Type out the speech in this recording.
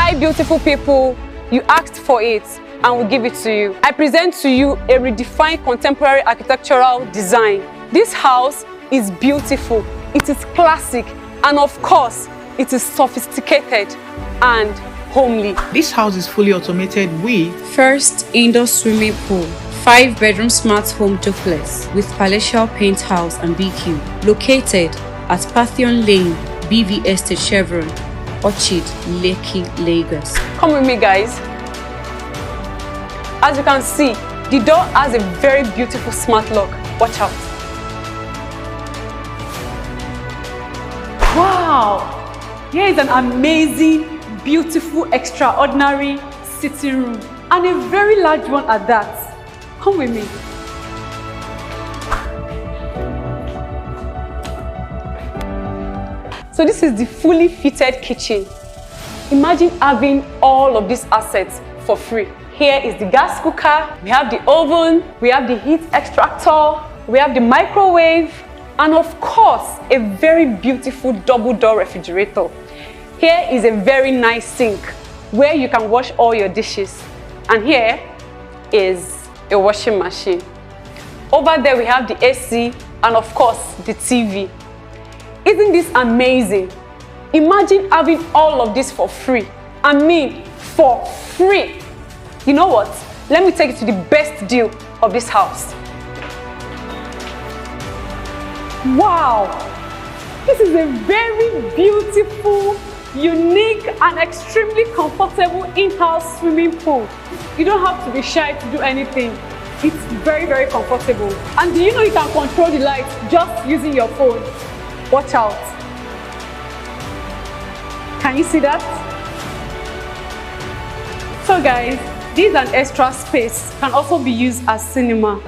Hi beautiful people, you asked for it and we'll give it to you. I present to you a redefined contemporary architectural design. This house is beautiful, it is classic, and of course, it is sophisticated and homely. This house is fully automated with first indoor swimming pool, 5-bedroom smart home duplex with palatial penthouse and BQ, located at PANTHEON Lane, BV Estate, Chevron, Orchid, Lekki, Lagos. Come with me guys. As you can see, the door has a very beautiful smart lock. Watch out. Wow! Here is an amazing, beautiful, extraordinary sitting room, and a very large one at that. Come with me. So this is the fully fitted kitchen. Imagine having all of these assets for free. Here is the gas cooker, we have the oven, we have the heat extractor, we have the microwave, and of course, a very beautiful double door refrigerator. Here is a very nice sink where you can wash all your dishes. And here is a washing machine. Over there we have the AC and of course the TV. Isn't this amazing? Imagine having all of this for free. I mean, for free. You know what? Let me take you to the best deal of this house. Wow! This is a very beautiful, unique, and extremely comfortable in-house swimming pool. You don't have to be shy to do anything. It's very, very comfortable. And do you know you can control the lights just using your phone? Watch out. Can you see that? So guys, this and extra space can also be used as cinema.